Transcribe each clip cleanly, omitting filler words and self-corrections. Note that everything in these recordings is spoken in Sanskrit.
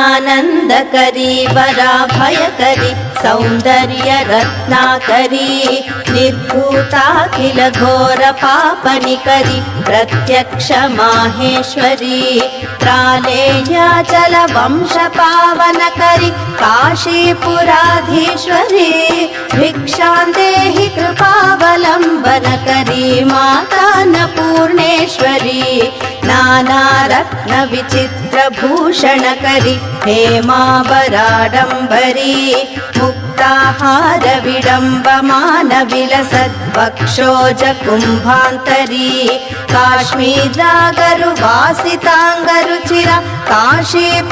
नित्यानन्दकरी वराभयकरी सौन्दर्य रत्नाकरी निर्भूताखिल घोर पापनिकरी प्रत्यक्ष माहेश्वरी प्रालेयाचल वंश पावनकरी काशीपुराधीश्वरी भिक्षां देहि कृपावलम्बनकरी माता अन्नपूर्णेश्वरी नानारत्न विचित्रभूषणकरी हेमावराडम्बरी मुक्ताहार विडम्बमान विलसद्वक्षोज कुम्भान्तरी काश्मीरागरुवासिताङ्गरुचिर काशीपुराधीश्वरी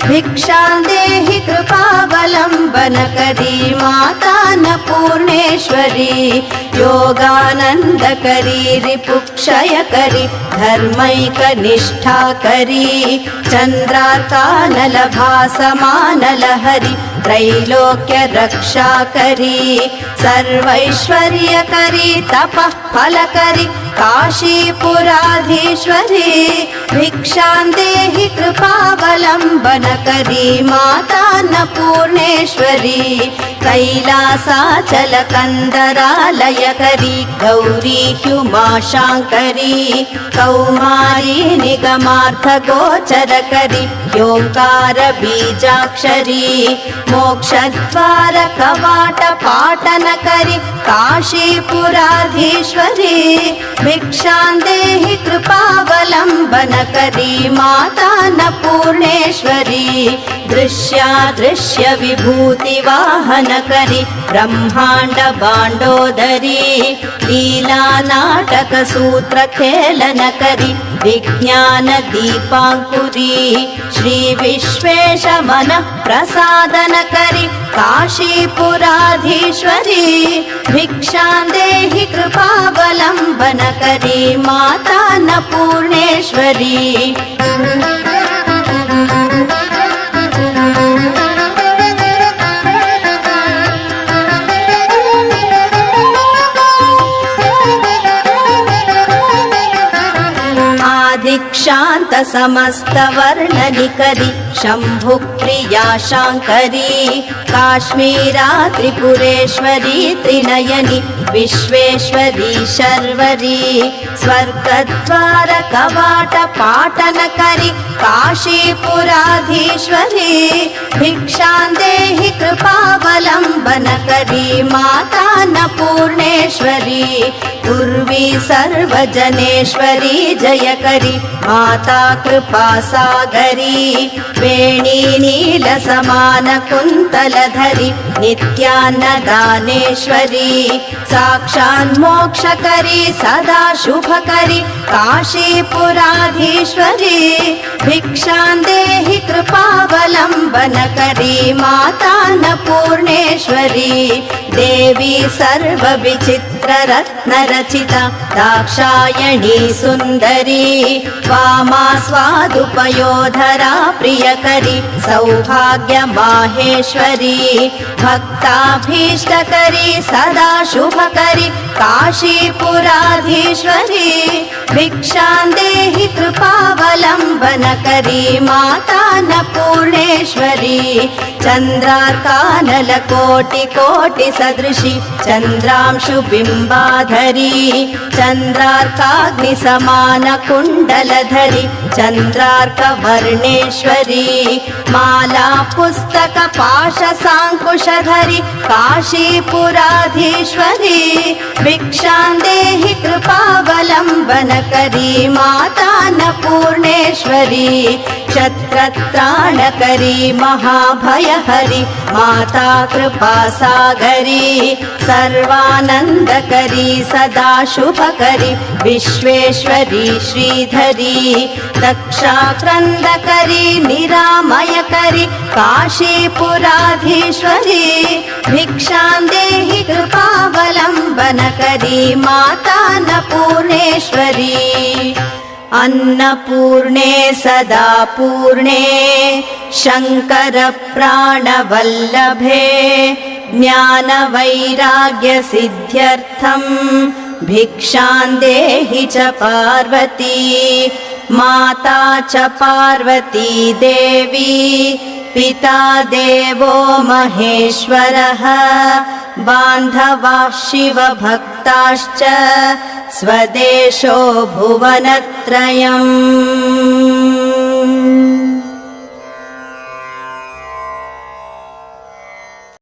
भिक्षां देहि कृपावलम्बनकरी माता अन्नपूर्णेश्वरी योगानन्दकरी रिपुक्षयकरी धर्मैकनिष्ठाकरी चन्द्रार्कानलभासमानलहरी त्रैलोक्य रक्षाकरी सर्वैश्वर्यकरी तपः फलकरी काशीपुराधीश्वरी भिक्षां देहि कृपावलम्बनकरी माता अन्नपूर्णेश्वरी कैलासाचलकन्दरालयकरी गौरी ह्युमाशाङ्करी कौमारी निगमार्थगोचरकरी योऽङ्कार बीजाक्षरी मोक्षद्वार कवाटपाटनकरी काशीपुराधीश्वरी भिक्षां देहि कृपावलम्बनकरी माता अन्नपूर्णेश्वरी दृश्यादृश्य विभूतिवाहनकरी ब्रह्माण्ड बाण्डोदरी लीलानाटकसूत्रखेलनकरी विज्ञान दीपाङ्कुरी श्रीविश्वेश मनः प्रसादनकरी काशीपुराधीश्वरी भिक्षां देहि कृपावलम्बनकरी माता अन्नपूर्णेश्वरी दीक्षान्त समस्त वर्णनिकरी शम्भुप्रिया शाङ्करी काश्मीरा त्रिपुरेश्वरी त्रिनयनी विश्वेश्वरी शर्वरी स्वर्गद्वार कवाट पाटनकरी काशीपुराधीश्वरी भिक्षां देहि कृपावलम्बनकरी माता अन्नपूर्णेश्वरी पूर्वी सर्वजनेश्वरी जयकरी माता कृपासागरी वेणी नीलसमान कुन्तलधरी नित्यान्नदानेश्वरी साक्षान्मोक्षकरी सदा शुभकरी काशीपुराधीश्वरी भिक्षां देहि कृपावलम्बनकरी माता अन्नपूर्णेश्वरी देवी सर्वविचित्ररत्नरचिता दाक्षायणी सुन्दरी वामा स्वादुपयोधरा प्रियकरी सौभाग्य माहेश्वरी भक्ताभीष्टकरी सदा शुभकरी काशीपुराधीश्वरी भिक्षां देहि कृपावलम्बनकरी माता अन्नपूर्णेश्वरी चन्द्रार्कानलकोटिकोटिसदृशी चन्द्रांशुबिम्बाधरी चन्द्रार्काग्निसमानकुण्डलधरी चन्द्रार्कवर्णेश्वरी माला पुस्तकपाशसाङ्कुशधरी काशीपुराधीश्वरी भिक्षां देहि कृपावलम्बनकरी माता अन्नपूर्णेश्वरी क्षत्रत्राणकरी महाभयहरी माता कृपासागरी सर्वानन्दकरी सदा शुभकरी विश्वेश्वरी श्रीधरी दक्षाक्रन्दकरी निरामयकरी काशीपुराधीश्वरी भिक्षां देहि कृपावलम्बनकरी माता अन्नपूर्णेश्वरी अन्नपूर्णे सदा पूर्णे शङ्करप्राणवल्लभे ज्ञानवैराग्यसिद्ध्यर्थम् भिक्षां देहि च पार्वती माता च पार्वती देवी पिता देवो महेश्वरः बान्धवाः शिवभक्ताश्च स्वदेशो भुवनत्रयम्।